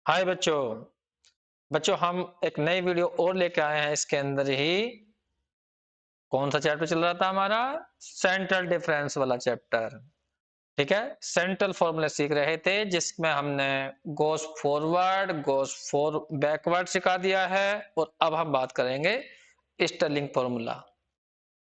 हाय बच्चों। बच्चों हम एक नई वीडियो और लेके आए हैं। इसके अंदर ही कौन सा चैप्टर चल रहा था हमारा? सेंट्रल डिफरेंस वाला चैप्टर। ठीक है, सेंट्रल फॉर्मूला सीख रहे थे जिसमें हमने गोस फॉरवर्ड गोस फॉर बैकवर्ड सिखा दिया है। और अब हम बात करेंगे स्टर्लिंग फॉर्मूला।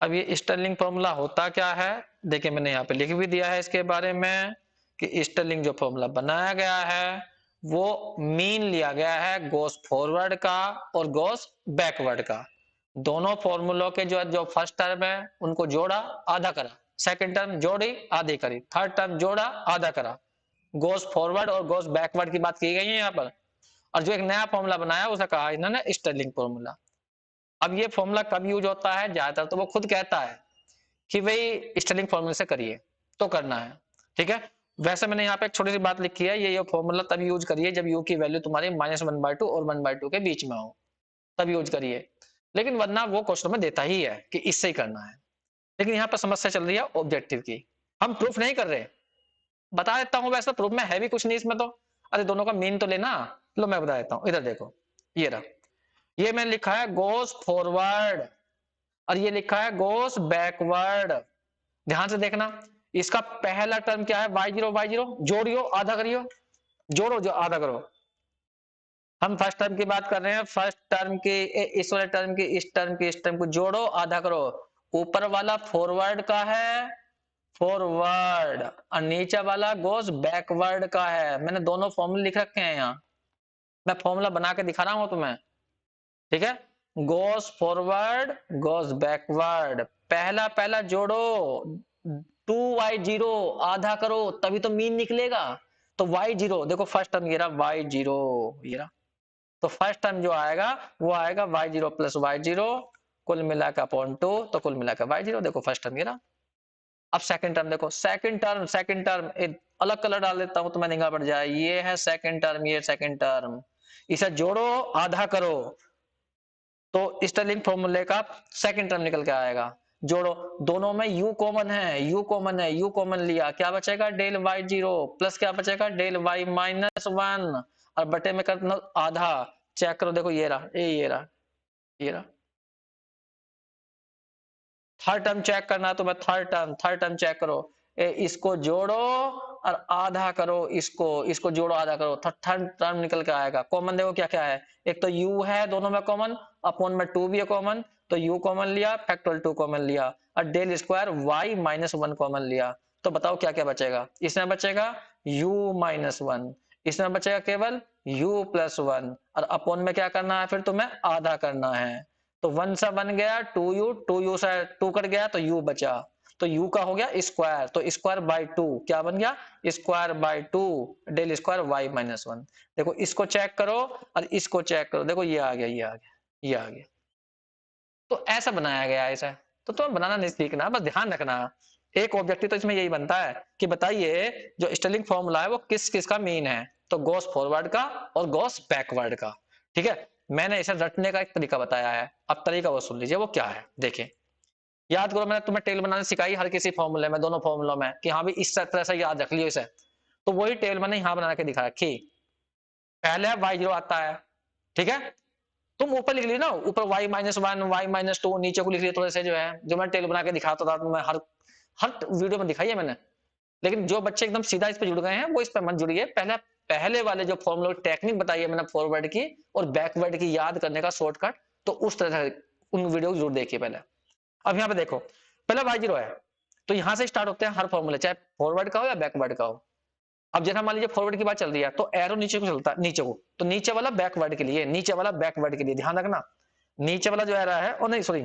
अब ये स्टर्लिंग फॉर्मूला होता क्या है, देखिए मैंने यहाँ पे लिख भी दिया है इसके बारे में कि स्टर्लिंग जो फॉर्मूला बनाया गया है वो मीन लिया गया है गोस फॉरवर्ड का और गोस बैकवर्ड का। दोनों फॉर्मूलों के जो जो फर्स्ट टर्म है उनको जोड़ा, आधा करा। सेकंड टर्म जोड़ी, आधी करी। थर्ड टर्म जोड़ा, आधा करा। गोस फॉरवर्ड और गोस बैकवर्ड की बात की गई है यहाँ पर। और जो एक नया फॉर्मूला बनाया उसे कहा इन्होंने स्टर्लिंग फॉर्मूला। अब ये फॉर्मूला कब यूज होता है? ज्यादातर तो वो खुद कहता है कि भाई स्टर्लिंग फॉर्मूले से करिए तो करना है। ठीक है, वैसे मैंने यहाँ पे एक छोटी सी बात लिखी है, ये फॉर्मूला तब यूज करिए जब यू की वैल्यू तुम्हारी -1/2 और 1/2 के बीच में हो, तब यूज करिए। लेकिन वरना वो क्वेश्चन में देता ही है कि इससे ही करना है। लेकिन यहाँ पर समस्या चल रही है ऑब्जेक्टिव की। हम प्रूफ नहीं कर रहे, बता देता हूँ। वैसे प्रूफ में है भी कुछ नहीं इसमें तो। अरे दोनों का मीन तो लेना। लो मैं बता देता हूँ, इधर देखो। ये रहा, ये मैंने लिखा है गोस फॉरवर्ड और ये लिखा है गोस बैकवर्ड। ध्यान से देखना, इसका पहला टर्म क्या है? y0 जोड़ियो, आधा करियो। जोड़ो जो आधा करो। हम फर्स्ट टर्म की बात कर रहे हैं। फर्स्ट टर्म की इस वाले टर्म की इस टर्म की इस टर्म को जोड़ो, आधा करो। ऊपर वाला फॉरवर्ड का है, फॉरवर्ड, और नीचे वाला गोस बैकवर्ड का है। मैंने दोनों फॉर्मूले लिख रखे हैं यहाँ, मैं फॉर्मूला बना के दिखा रहा हूं तुम्हें। ठीक है, गोस फॉरवर्ड गोस बैकवर्ड, पहला पहला जोड़ो। 2y0 आधा करो तभी तो मीन निकलेगा। तो y0 देखो, फर्स्ट टर्म ये रहा y0, ये रहा। तो फर्स्ट टर्म जो आएगा वो आएगा y0 प्लस y0 कुल मिला के अपॉन 2, तो कुल मिला के y0। देखो फर्स्ट टर्म ये रहा। अब सेकंड टर्म देखो, सेकंड टर्म अलग कलर डाल देता हूं तो मैं निगाह पड़ जाए। ये है सेकंड टर्म, ये सेकंड टर्म। इसे जोड़ो, आधा करो, तो स्टर्लिंग फॉर्मूले का सेकंड टर्म निकल के आएगा। जोड़ो, दोनों में u कॉमन है, u कॉमन है, u कॉमन लिया, क्या बचेगा? डेल y0 प्लस क्या बचेगा? डेल y -1, और बटे में करना आधा। चेक करो, देखो ये रहा, ये रहा, ये रहा। थर्ड टर्म चेक करना है तो मैं थर्ड टर्म चेक करो। इसको जोड़ो और आधा करो, इसको जोड़ो, आधा करो। थर्ड टर्म निकल के आएगा। कॉमन देखो क्या क्या है, एक तो u है दोनों में कॉमन, अपॉन में 2 भी है कॉमन, तो u कॉमन लिया, फैक्टोरियल 2 कॉमन लिया, और डेल स्क्वायर y -1 कॉमन लिया। तो बताओ क्या क्या बचेगा? इसमें बचेगा u -1, इसमें बचेगा केवल u + 1, और अपॉन में क्या करना है फिर तुम्हें? आधा करना है। तो 1 सा बन गया 2u, 2u से 2 कट गया तो u बचा, तो u का हो गया स्क्वायर, तो स्क्वायर बाय 2 क्या बन गया? Square by 2 del square y -1। देखो इसको चेक करो और इसको चेक करो, देखो ये आ गया, ये आ गया, ये आ गया। तो ऐसा बनाया गया है ऐसा। तो तुम्हें बनाना नहीं सीखना, बस ध्यान रखना। एक ऑब्जेक्टिव तो इसमें यही बनता है कि बताइए जो स्टर्लिंग फॉर्मूला है वो किस किस का मीन है। तो गॉस फॉरवर्ड का और गॉस बैकवर्ड का। ठीक है, मैंने इसे रटने का एक तरीका बताया है, अब तरीका वो सुन लीजिए वो क्या है। देखिए, याद करो मैंने तुम्हें टेबल बनाने सिखाई हर किसी फॉर्मूले में, दोनों फॉर्मूलों में, कि हाँ भी इस तरह से याद रख लियो इसे। तो वही टेबल मैंने यहाँ बना के दिखा रखी। पहले y0 आता है, ठीक है, तुम ऊपर लिख ली ना, ऊपर y -1 y -2, नीचे को लिख लिया थोड़े से, जो है जो मैं टेबल बना के दिखाता था तो मैं हर हर वीडियो में दिखाई है मैंने। लेकिन जो बच्चे एकदम सीधा इस पे जुड़ गए हैं वो इस पे मत जुड़िए। पहले पहले वाले जो फॉर्मूला टेक्निक बताई है मैंने फॉरवर्ड की और बैकवर्ड की याद करने का शॉर्टकट, तो उस तरह से उन वीडियो को जरूर देखिए पहले। अब यहाँ पे देखो, पहले y0 है, तो यहाँ से स्टार्ट होते हैं हर फॉर्मूले, चाहे फॉरवर्ड का हो या बैकवर्ड का हो। अब जैसा मान लीजिए फॉरवर्ड की बात चल रही है तो एरो नीचे को चलता है, नीचे को, तो नीचे वाला बैकवर्ड के लिए, नीचे वाला बैकवर्ड के लिए ध्यान रखना। नीचे वाला जो एरो है, ओ नहीं सॉरी,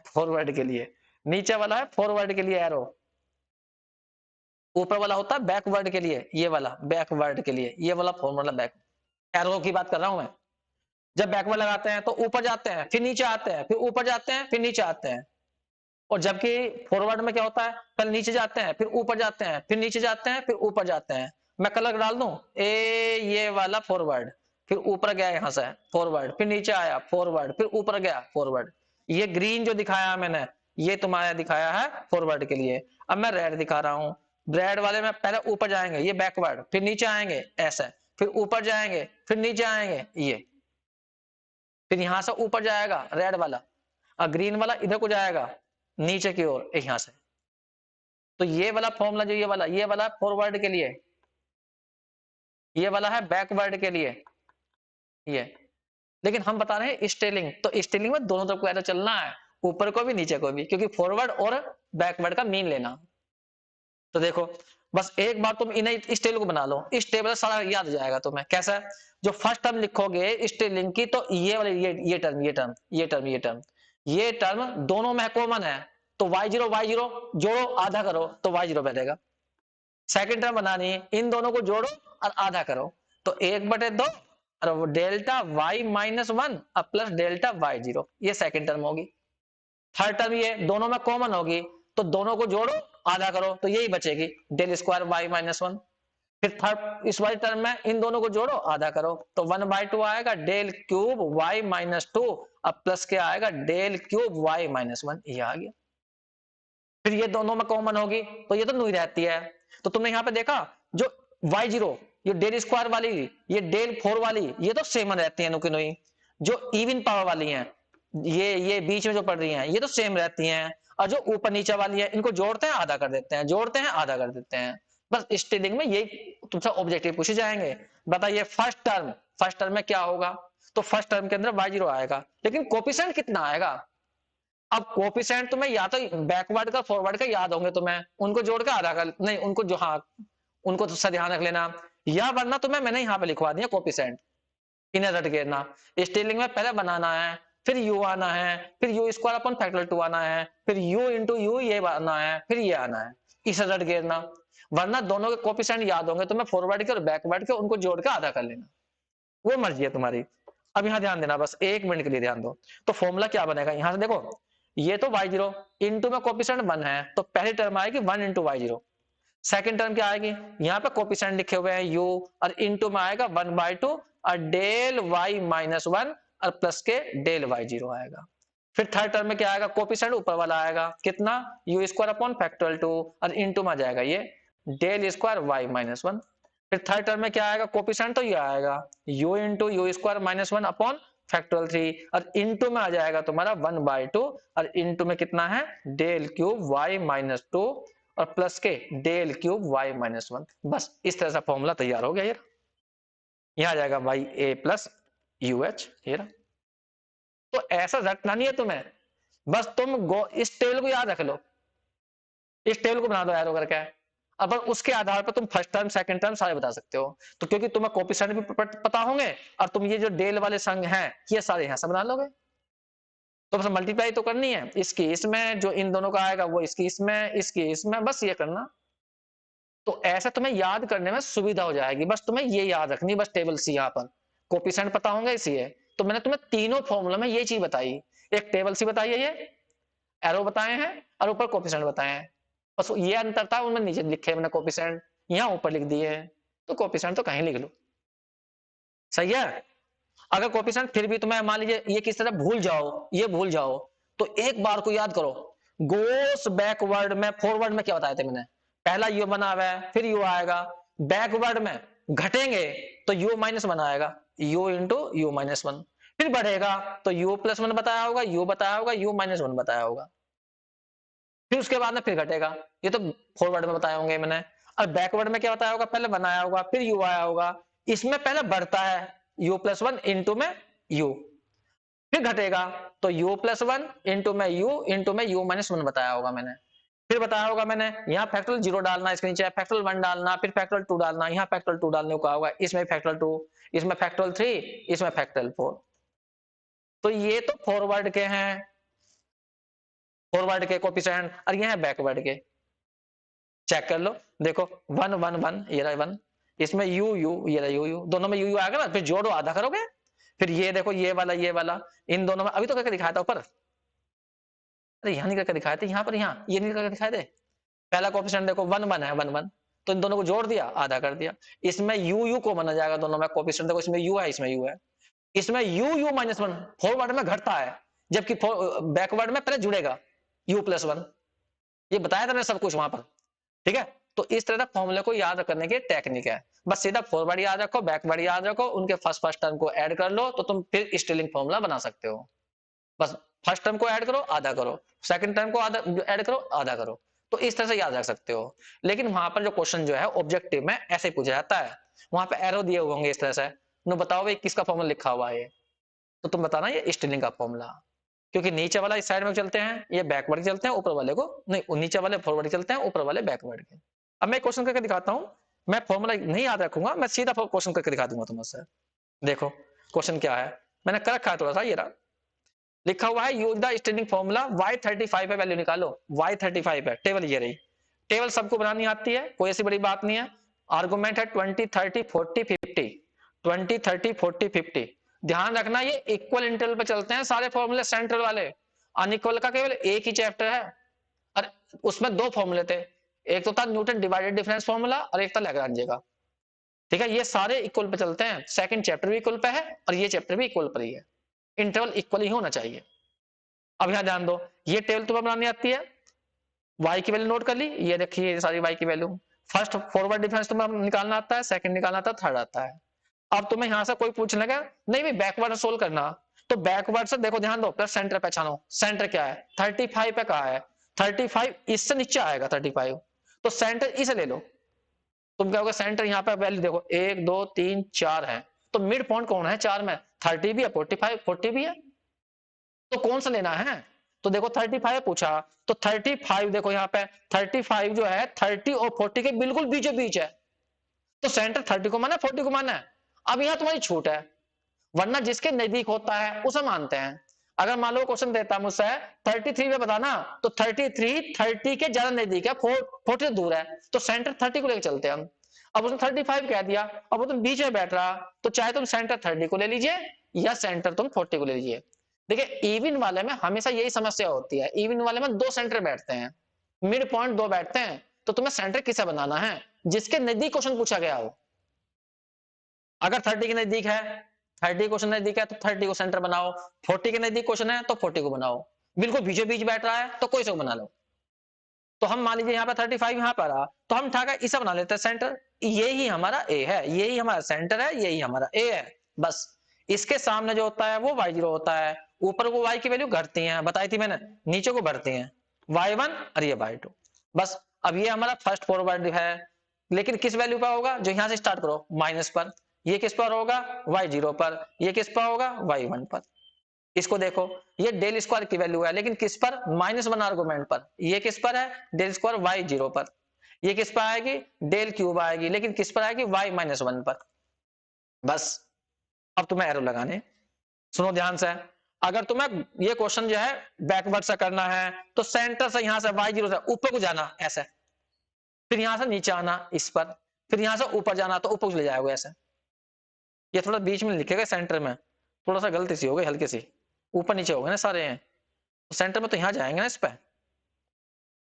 फॉरवर्ड के लिए नीचे वाला है, फॉरवर्ड के लिए एरो। ऊपर वाला होता है बैकवर्ड के लिए, ये वाला बैकवर्ड के लिए, ये वाला फॉर्मूला बैक एरो की बात कर रहा हूं मैं। जब बैकवर्ड लगाते हैं तो ऊपर जाते हैं, फिर नीचे आते हैं, फिर ऊपर जाते हैं, फिर नीचे आते हैं। और जबकि फॉरवर्ड में क्या होता है, पहले नीचे जाते हैं, फिर ऊपर जाते हैं, फिर नीचे जाते हैं, फिर ऊपर जाते हैं। मैं कलर डाल दूं, ये वाला फॉरवर्ड, फिर ऊपर गया यहां से फॉरवर्ड, फिर नीचे आया फॉरवर्ड, फिर ऊपर गया फॉरवर्ड। ये ग्रीन जो दिखाया मैंने, ये तुम्हारा दिखाया है फॉरवर्ड के लिए। अब मैं रेड दिखा रहा हूं, रेड वाले में पहले ऊपर जाएंगे, ये बैकवर्ड, फिर नीचे आएंगे ऐसे, फिर ऊपर जाएंगे, फिर नीचे आएंगे, ये फिर यहां से ऊपर जाएगा रेड वाला, और ग्रीन वाला इधर को जाएगा नीचे की ओर यहां से। तो ये वाला फॉर्मूला जो ये वाला फॉरवर्ड के लिए, ये वाला है बैकवर्ड के लिए ये। लेकिन हम बता रहे हैं स्टेलिंग, तो स्टेलिंग में दोनों तरफ को ऐसा चलना है, ऊपर को भी नीचे को भी, क्योंकि फॉरवर्ड और बैकवर्ड का मीन लेना। तो देखो बस एक बार तुम इन्हें इस टेबल को बना लो, इस टेबल से सारा याद हो जाएगा तुम्हें। कैसा? जो फर्स्ट टर्म लिखोगे स्टेलिंग की, तो ये वाले ये टर्म ये टर्म ये टर्म ये टर्म ये टर्म दोनों में कॉमन है, तो y0 जोड़ो आधा करो तो y0 बैठेगा। सेकंड टर्म बनानी है, इन दोनों को जोड़ो और आधा करो तो 1/2 और डेल्टा y माइनस 1 और प्लस डेल्टा y0, ये सेकंड टर्म होगी। थर्ड टर्म ये दोनों में कॉमन होगी, तो दोनों को जोड़ो आधा करो तो यही बचेगी डेल स्क्वायर y माइनस 1। फिर थर्ड इस वाली टर्म में इन दोनों को जोड़ो आधा करो तो 1/2 आएगा डेल क्यूब y माइनस 2 अब प्लस क्या आएगा डेल क्यूब y माइनस 1, ये आ गया। फिर ये दोनों में कॉमन होगी तो ये तो नहीं रहती है, तो तुमने यहां पे देखा जो y0 ये डेल स्क्वायर वाली, ये डेल 4 वाली, ये तो सेम रहती है नुकी नुई। जो इवन पावर वाली हैं, ये बीच में जो पड़ रही हैं ये तो सेम रहती हैं, और जो ऊपर नीचे वाली है इनको जोड़ते हैं आधा कर देते हैं, जोड़ते हैं आधा कर देते हैं। बस स्टेलिंग में यही तुमसे ऑब्जेक्टिव पूछे जाएंगे। बताइए फर्स्ट टर्म में क्या होगा? तो फर्स्ट टर्म के अंदर y0 आएगा, लेकिन कोफिशिएंट कितना आएगा? अब कोफिशिएंट तुम्हें या तो बैकवर्ड का फॉरवर्ड का याद होंगे तुम्हें, उनको जोड़ के आधा कर नहीं, उनको जो हाँ उनको तो ध्यान रख लेना, या वरना तुम्हें मैंने यहाँ पे लिखवा दिया कोफिशिएंट, इन्हें रट घेरना। स्टेलिंग में पहले बनाना है, फिर u आना है, फिर u स्क्वायर अपन फैक्टोरियल 2 आना है, फिर u इंटू यू ये आना है, फिर ये आना है, इसे रट घेरना। वरना दोनों के कोफिशिएंट याद होंगे तुम्हें, फॉरवर्ड के और बैकवर्ड के, उनको जोड़ के आधा कर लेना, वो मर्जी है तुम्हारी। अब यहाँ ध्यान देना, बस 1 मिनट के लिए ध्यान दो। तो फॉर्मूला क्या बनेगा यहां से देखो, ये तो y0 इंटू में कोफिशिएंट 1 है, तो पहली टर्म आएगी 1 इंटू y0। सेकंड टर्म क्या आएगी? यहाँ पे कोफिशिएंट लिखे हुए हैं u, और इंटू में आएगा 1/2 और डेल y माइनस 1 और प्लस के डेल y0 आएगा। फिर थर्ड टर्म में क्या आएगा? कोफिशिएंट ऊपर वाला आएगा कितना, u स्क्वायर अपॉन फैक्टोरियल 2 और इंटू में आ जाएगा ये डेल स्क्वायर y माइनस 1। फिर थर्ड टर्म में क्या आएगा? कोफिशिएंट तो ये आएगा u into you square minus 1 upon factorial 3 और इंटू में आ जाएगा तुम्हारा 1/2 और इंटू में कितना है डेल क्यूब y माइनस 2 और प्लस के डेल क्यूब y माइनस 1। बस इस तरह से फॉर्मूला तैयार हो गया। ये यहां आ जाएगा y a plus u H. तो ऐसा रटना नहीं है तुम्हें, बस तुम इस टेबल को याद रख लो, इस टेबल को बना दो एरो करके, अब उसके आधार पर तुम फर्स्ट टर्म सेकंड टर्म सारे बता सकते हो। तो क्योंकि तुम्हें कोफिशिएंट भी पता होंगे और तुम ये जो डेल वाले संग हैं ये सारे यहां से बना लोगे। तो बस मल्टीप्लाई तो करनी है, इसकी इसमें जो इन दोनों का आएगा वो इसकी इसमें, इसकी इसमें, बस ये करना। तो ऐसा तुम्हें याद करने में सुविधा हो जाएगी, बस तुम्हें ये याद रखनी, बस टेबल सी यहाँ पर कोफिशिएंट पता होंगे इसलिए। तो मैंने तुम्हें तीनों फॉर्मूला में ये चीज बताई, एक टेबल सी बताई है, ये एरो बताए हैं और ऊपर कोफिशिएंट बताए हैं। बस ये अंतर था, उनमें नीचे लिखे मैंने कोफिशिएंट, यहाँ ऊपर लिख दिए हैं, तो कोफिशिएंट तो कहीं लिख लो, सही है। अगर कोफिशिएंट फिर भी तुम्हें मान लीजिए ये किस तरह भूल जाओ, ये भूल जाओ, तो एक बार को याद करो, गोस बैकवर्ड में फॉरवर्ड में क्या बताए थे मैंने, पहला यू बना हुआ है फिर यू आएगा, बैकवर्ड में घटेंगे तो यू माइनस 1 आएगा, यू इंटू यू माइनस 1, फिर बढ़ेगा तो यू प्लस 1 बताया होगा, यू बताया होगा, यू माइनस 1 बताया होगा, फिर उसके बाद में फिर घटेगा, ये तो फॉरवर्ड में बताए होंगे मैंने। और बैकवर्ड में क्या बताया होगा, पहले बनाया होगा फिर यू आया होगा, इसमें पहले बढ़ता है u प्लस 1 इंटू में u, फिर घटेगा तो u प्लस 1 इंटू में u माइनस 1 बताया होगा मैंने। फिर बताया होगा मैंने यहाँ फैक्टोरियल 0 डालना, इसके नीचे फैक्टोरियल 1 डालना, फिर फैक्टोरियल 2 डालना, यहाँ फैक्टोरियल 2 डालने को कहा होगा, इसमें फैक्टोरियल 2, इसमें फैक्टोरियल 3, इसमें फैक्टोरियल 4। तो ये तो फॉरवर्ड के हैं, फॉरवर्ड के कोफिशिएंट, और ये है बैकवर्ड के, चेक कर लो। देखो 1 1 1 ये रहा 1, इसमें u u ये रहा u u, दोनों में u u आएगा ना, फिर जोड़ो आधा करोगे। फिर ये देखो ये वाला इन दोनों में अभी तो करके दिखाया था ऊपर, अरे यहाँ नहीं करके दिखाए थे, यहाँ पर यहाँ ये नहीं करके दिखाए थे। पहला कोफिशिएंट देखो 1 1 है 1 1, तो इन दोनों को जोड़ दिया आधा कर दिया, इसमें u u को बना जाएगा दोनों में कोफिशिएंट, देखो इसमें u है इसमें u है, इसमें u माइनस 1 फॉरवर्ड में घटता है, जबकि बैकवर्ड में पहले जुड़ेगा u प्लस 1, ये बताया था मैंने सब कुछ वहां पर, ठीक है। तो इस तरह फॉर्मूले को याद करने की टेक्निक है। बस सीधा फॉरवर्ड याद रखो, बैकवर्ड याद रखो, उनके फर्स्ट टर्म को ऐड कर लो तो तुम फिर स्टिलिंग फॉर्मूला बना सकते हो। बस फर्स्ट टर्म को ऐड करो, आधा करो, सेकंड टर्म को आधा ऐड करो, आधा करो, तो इस तरह से याद रख सकते हो। लेकिन वहां पर जो क्वेश्चन जो है ऑब्जेक्टिव में ऐसे पूछा जाता है, वहां पे एरो दिए हुए होंगे इस तरह से, नो बताओ भाई किसका फॉर्मूला लिखा हुआ है, तो तुम बताना ये स्टिलिंग का फॉर्मूला, क्योंकि नीचे वाला इस साइड में चलते हैं, ये बैकवर्ड चलते हैं, ऊपर वाले को नहीं, नीचे वाले फॉरवर्ड चलते हैं, ऊपर वाले बैकवर्ड के। अब मैं क्वेश्चन करके दिखाता हूं, मैं फॉर्मूला नहीं याद रखूंगा, मैं सीधा क्वेश्चन करके दिखा दूंगा तुमसे। देखो क्वेश्चन क्या है, मैंने कर रखा है थोड़ा सा, ये रहा लिखा हुआ है, use the standing formula y35 है, वैल्यू निकालो, y35 है, टेबल ये रही, टेबल सबको बनानी आती है, कोई ऐसी बड़ी बात नहीं है। आर्गुमेंट है 20 30 40 50, 20 30 40 50। ध्यान रखना ये इक्वल इंटरवल पे चलते हैं सारे फॉर्मूले सेंट्रल वाले, अनइक्वल का केवल एक ही चैप्टर है, और उसमें दो फॉर्मूले थे, एक तो था न्यूटन डिवाइडेड डिफरेंस फॉर्मूला और एक था लैग्रांजे का। ठीक है, ये सारे इक्वल पे चलते हैं, सेकंड चैप्टर भी इक्वल पे है और ये चैप्टर भी इक्वल पर ही है, इंटरवल इक्वल ही होना चाहिए। अब यहां ध्यान दो, ये टेबल तुम्हें बनानी आती है, y की वैल्यू नोट कर ली, ये देखिए सारी y की वैल्यू, फर्स्ट फॉरवर्ड डिफरेंस तुम्हें निकालना आता है, सेकंड निकालना आता है, थर्ड आता है। अब तुम्हें यहां से कोई पूछ लगा नहीं भाई बैकवर्ड सोल्व करना, तो बैकवर्ड से देखो, ध्यान दो, प्लस सेंटर पहचानो, सेंटर क्या है 35 पे कहा है, 35 इससे नीचे आएगा 35, तो सेंटर इसे ले लो, तुम क्या होगा सेंटर यहाँ पे वैल्यू देखो 1 2 3 4 है, तो मिड पॉइंट कौन है 4 में, 30 भी है 45 40 भी है, तो कौन सा लेना है, तो देखो 35 पूछा, तो 35 देखो यहाँ पे 35 जो है 30 और 40 के बिल्कुल बीचों बीच है, तो सेंटर 30 को माना 40 को माना है। अब यहाँ तुम्हारी छूट है, वरना जिसके नजदीक होता है उसे मानते हैं। अगर मान लो क्वेश्चन देता मुझसे 33 में बताना, तो 33 30 के ज्यादा नजदीक है, 40 दूर है, तो सेंटर 30 को लेकर चलते हैं हम। अब उसने 35 कह दिया, अब वो तुम बीच में बैठ रहा, तो चाहे तुम सेंटर 30 को ले लीजिए या सेंटर तुम 40 को ले लीजिए। देखिए इवन वाले में हमेशा यही समस्या होती है, इवन वाले में दो सेंटर बैठते हैं, मिड पॉइंट दो बैठते हैं, तो तुम्हें सेंटर किसे बनाना है, जिसके नजदीक क्वेश्चन पूछा गया हो। अगर 30 के नजदीक है, 30 क्वेश्चन नजदीक है तो 30 को सेंटर बनाओ, 40 के नजदीक क्वेश्चन है तो 40 को बनाओ, बिल्कुल बीचों बीच बैठ रहा है तो कोई से बना लो। तो हम मान लीजिए यहाँ पे 35 यहाँ पर आ, तो हम ठाका इसे बना लेते हैं सेंटर, ये ही हमारा ए है, यही हमारा सेंटर है, यही हमारा ए है, बस इसके सामने जो होता है वो y0 होता है, ऊपर को y की वैल्यू घटती है, बताई थी मैंने, नीचे को बढ़ती है, y1 और ये y2, बस। अब ये हमारा फर्स्ट फॉरवर्ड है, लेकिन किस वैल्यू पर होगा, जो यहां से स्टार्ट करो माइनस पर, ये किस पर होगा y0 पर, ये किस पर होगा y1 पर। इसको देखो, ये डेल स्क्वायर की वैल्यू है, लेकिन किस पर, -1 आर्गुमेंट पर, ये किस पर है डेल स्क्वायर y0 पर, ये किस पर आएगी डेल क्यूब आएगी, लेकिन किस पर आएगी y-1 पर। बस अब तुम्हें एरो लगाने, सुनो ध्यान से, अगर तुम्हें ये क्वेश्चन जो है बैकवर्ड से करना है, तो सेंटर से यहां से y0 से ऊपर को जाना ऐसे, फिर यहां से नीचे आना इस पर, फिर यहां से ऊपर जाना तो ऊपर ले जाएगा ऐसे। ये थोड़ा बीच में लिखेगा सेंटर में, थोड़ा सा गलती सी हो गई हल्की सी, ऊपर नीचे हो गए ना सारे हैं, तो सेंटर में तो यहां जाएंगे ना इस पे,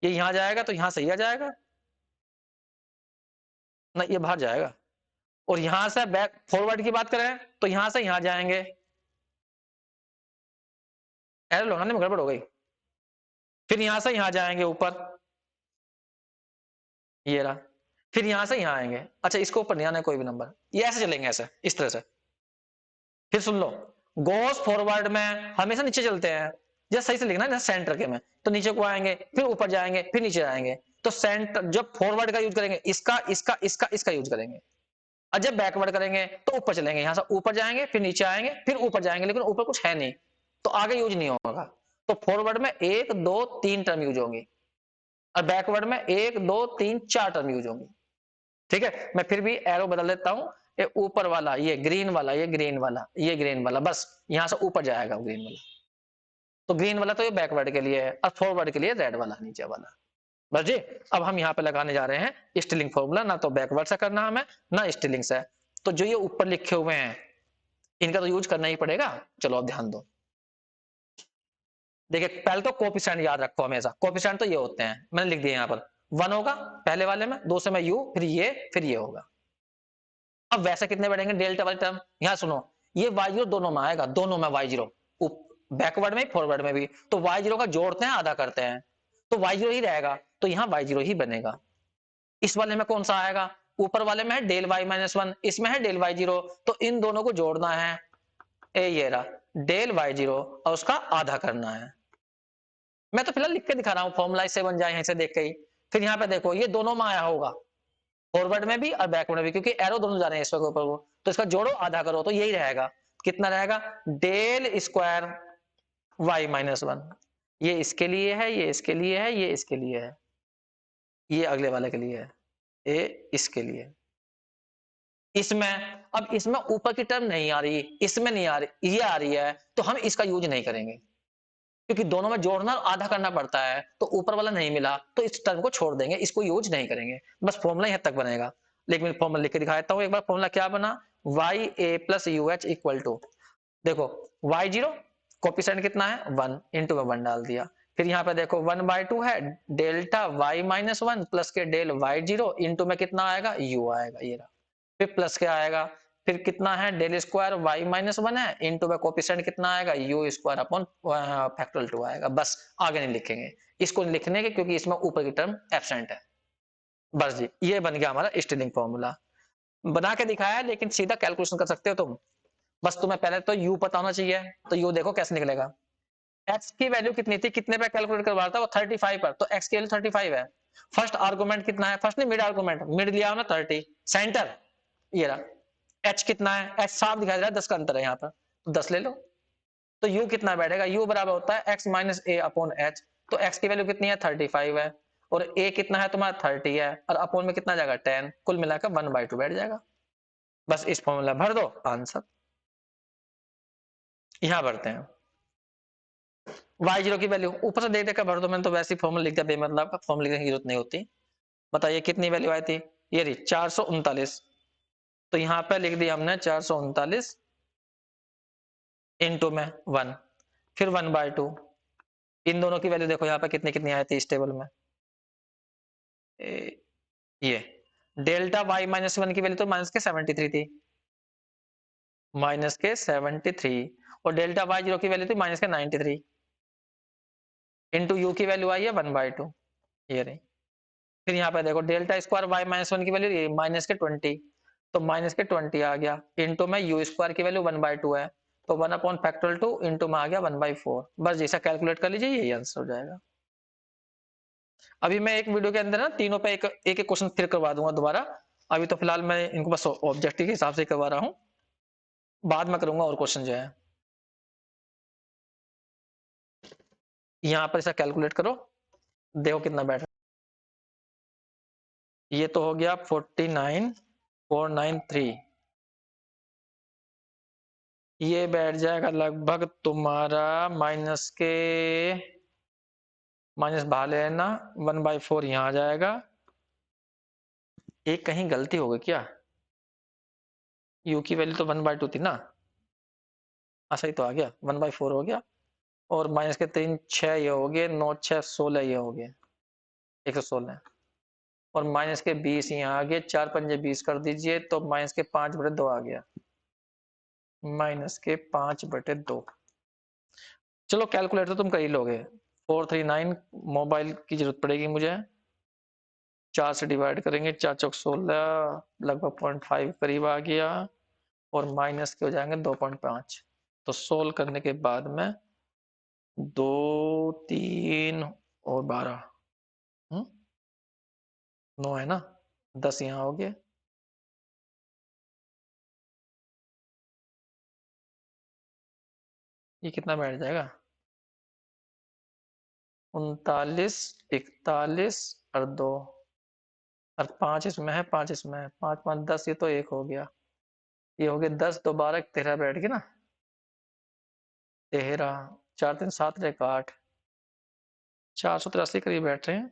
ये यहां जाएगा तो यहां सही आ जाएगा ना, ये बाहर जाएगा, और यहां से बैक फॉरवर्ड की बात करें तो यहां से यहां जाएंगे, एरो लगाने में गड़बड़ हो गई, फिर यहां से यहां जाएंगे ऊपर, ये रहा, फिर यहां से यहां आएंगे, अच्छा इसको ऊपर नहीं आना है कोई भी नंबर, ये ऐसे चलेंगे ऐसे इस तरह से। फिर सुन लो, गोस फॉरवर्ड में हमेशा नीचे चलते हैं, जैसे सही से लिखना है सेंटर के में, तो नीचे को आएंगे, फिर ऊपर जाएंगे, फिर नीचे आएंगे, तो सेंटर जब फॉरवर्ड का यूज करेंगे इसका इसका इसका इसका यूज करेंगे, और जब बैकवर्ड करेंगे तो ऊपर चलेंगे, यहां से ऊपर जाएंगे, फिर नीचे आएंगे, फिर ऊपर जाएंगे, लेकिन ऊपर कुछ है नहीं तो आगे यूज नहीं होगा, तो फॉरवर्ड में 1 2 3 टर्म यूज होंगी, और बैकवर्ड में 1 2 3 4 टर्म यूज होंगी। ठीक है, मैं फिर भी एरो बदल देता हूं, ये ऊपर वाला ये ग्रीन वाला, ये ग्रीन वाला, ये ग्रीन वाला, बस यहां से ऊपर जाएगा ग्रीन वाला, तो ग्रीन वाला तो ये बैकवर्ड के लिए है, और फॉरवर्ड के लिए रेड वाला नीचे वाला। बस जी, अब हम यहाँ पे लगाने जा रहे हैं स्टिलिंग फॉर्मूला, ना तो बैकवर्ड से करना हमें ना स्टिलिंग से, तो जो ये ऊपर लिखे हुए हैं इनका तो यूज करना ही पड़ेगा। चलो अब ध्यान दो, देखिए पहले तो कोफिशिएंट याद रखो हमेशा, कोफिशिएंट तो ये होते हैं, मैंने लिख दिया यहाँ पर, 1 होगा पहले वाले में, 2 से में u, फिर ये होगा। अब वैसे कितने बढ़ेंगे डेल्टा वाले टर्म, यहाँ सुनो, ये y0 दोनों में आएगा, दोनों में y0, बैकवर्ड में फॉरवर्ड में भी, तो y0 का जोड़ते हैं आधा करते हैं, तो y0 ही रहेगा, तो यहाँ y0 ही बनेगा। इस वाले में कौन सा आएगा, ऊपर वाले में है डेल वाई माइनस वन, इसमें है डेल वाई जीरो, तो इन दोनों को जोड़ना है, ये रहा डेल वाई जीरो और उसका आधा करना है। मैं तो फिलहाल लिख के दिखा रहा हूं, फॉर्मूला इससे बन जाए यहीं से देख के ही। फिर यहाँ पे देखो ये दोनों में आया होगा, फॉरवर्ड में भी और बैकवर्ड में भी, क्योंकि एरो दोनों जा रहे हैं इस के ऊपर, वो तो इसका जोड़ो आधा करो तो यही रहेगा, कितना रहेगा, del square y minus one. ये इसके लिए है, ये इसके लिए है, ये इसके लिए है, ये अगले वाले के लिए है, ये इसके लिए। इसमें अब इसमें ऊपर की टर्म नहीं आ रही, इसमें नहीं आ रही, ये आ रही है, तो हम इसका यूज नहीं करेंगे, क्योंकि दोनों में जोड़ना और आधा करना पड़ता है, तो ऊपर वाला नहीं मिला तो इस टर्म को छोड़ देंगे, इसको यूज नहीं करेंगे, बस फॉर्मूला यहां तक बनेगा। लेकिन फॉर्मूला लिख के दिखा देता हूं एक बार, फॉर्मूला क्या बना, y a plus u h equal to, देखो वाई जीरो कोपिसेंट कितना है 1, इंटू में 1 डाल दिया, फिर यहाँ पे देखो 1/2 है delta y minus one plus के डेल वाई जीरो, इंटू में कितना आएगा यू आएगा, ये रहा, फिर प्लस क्या आएगा, फिर कितना है del square y minus one है, इंटू में कोपिसेंट कितना आएगा यू स्क्वायर अपॉन फैक्टोरियल 2 आएगा, बस आगे नहीं लिखेंगे, इसको नहीं लिखने के क्योंकि इसमें ऊपर की टर्म एब्सेंट है। बस जी ये बन गया हमारा स्टेलिंग फॉर्मूला, बना के दिखाया है, लेकिन सीधा कैलकुलेशन कर सकते हो तुम, बस तुम्हें पहले तो u पता होना चाहिए, तो u देखो कैसे निकलेगा, x की वैल्यू कितनी थी, कितने पे कैलकुलेट करवा रहा था वो 35 पर, तो x की वैल्यू 35 है, फर्स्ट आर्गुमेंट कितना है, फर्स्ट नहीं मिड आर्गुमेंट, मिड लिया ना 30, सेंटर ये रहा, h कितना है, h साफ दिखाई दे रहा है 10 का अंतर है यहाँ पर, तो 10 ले लो, तो u कितना बैठेगा, u बराबर होता है x माइनस ए अपॉन एच, तो x की वैल्यू कितनी है 35 है, और a कितना है तुम्हारा 30 है, और अपॉन में कितना जाएगा 10, कुल मिलाकर 1/2 बैठ जाएगा, बस इस फॉर्मूला भर दो आंसर, यहां भरते हैं वाई जीरो की वैल्यू, ऊपर से देख देख कर भर दो, मैंने तो वैसे ही फॉर्मूला लिख दिया बेमतलब का, फॉर्मूला लिखने की जरूरत नहीं होती। बताइए कितनी वैल्यू आई थी, ये रही 439, तो यहाँ पे लिख दिया हमने 439 इंटू में 1, फिर 1/2, इन दोनों की वैल्यू देखो यहाँ पे कितनी कितनी आई थी इस टेबल में, ये डेल्टा वाई माइनस वन की वैल्यू तो माइनस के 73 थी, माइनस के 73, और डेल्टा वाई जीरो की वैल्यू थी माइनस के 93, इंटू यू की वैल्यू आई है 1/2, ये रही, फिर यहाँ पे देखो delta square y minus one की वैल्यू माइनस के 20, तो माइनस के 20 आ गया, इंटू में यू स्क्वायर की वैल्यू 1/2 है, तो 1 अपॉन फैक्टोरियल 2 इंटू में आ गया 1/4, बस जैसा कैलकुलेट कर लीजिए यही आंसर हो जाएगा। अभी मैं एक वीडियो के अंदर ना तीनों पे एक एक क्वेश्चन फिर करवा दूंगा दोबारा, अभी तो फिलहाल मैं इनको बस ऑब्जेक्टिव के हिसाब से करवा रहा हूँ, बाद में करूंगा और क्वेश्चन जो है, यहाँ पर ऐसा कैलकुलेट करो, देखो कितना बैठ रहा है, ये तो हो गया 49493, ये बैठ जाएगा लगभग तुम्हारा माइनस के, माइनस बाहर ले लेना 1/4 यहाँ आ जाएगा, एक कहीं गलती हो गई क्या, u की वैल्यू तो 1/2 थी ना, सही तो आ गया 1/4 हो गया, और माइनस के 3 6 ये हो गए, 9 6 16 ये हो गए 116, और माइनस के 20 यहाँ आ गए, 4 पंजे 20 कर दीजिए, तो माइनस के 5/2 आ गया, माइनस के 5/2, चलो कैलकुलेटर तुम कर ही लोगे, 439 मोबाइल की जरूरत पड़ेगी मुझे, 4 से डिवाइड करेंगे, 4 चौक 16 लगभग 0.5 करीब आ गया, और माइनस के हो जाएंगे 2.5, तो सोल्व करने के बाद में 2 3 और 12 9 है ना, 10 यहाँ हो गए, ये कितना बैठ जाएगा 39 41 और 2, और 5 इसमें है, 5 इसमें है, 5 5 10, ये तो एक हो गया, ये हो गया 10 2 12 13 बैठ गए ना, 13 4 3 7 1 8, 483 करीब बैठ रहे हैं,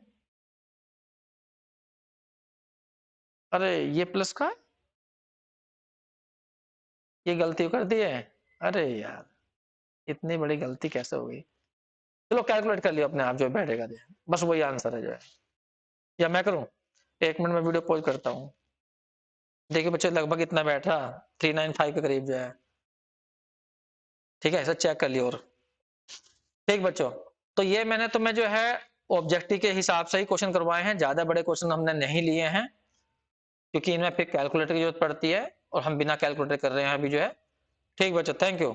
अरे ये प्लस का है, ये गलती कर दी है, अरे यार इतनी बड़ी गलती कैसे हो गई, चलो कैलकुलेट कर लियो अपने आप जो बैठेगा, बस वही आंसर है जो है, या मैं करूं, 1 मिनट में वीडियो पॉज करता हूं, देखिए बच्चे लगभग इतना बैठ रहा 395 के करीब जो है, ठीक है ऐसा चेक कर लियो, और ठीक बच्चों, तो ये मैंने तुम्हें जो है ऑब्जेक्टिव के हिसाब से ही क्वेश्चन करवाए हैं, ज्यादा बड़े क्वेश्चन हमने नहीं लिए हैं क्योंकि इनमें फिर कैलकुलेटर की जरूरत पड़ती है और हम बिना कैलकुलेटर कर रहे हैं अभी जो है। ठीक बच्चों, थैंक यू।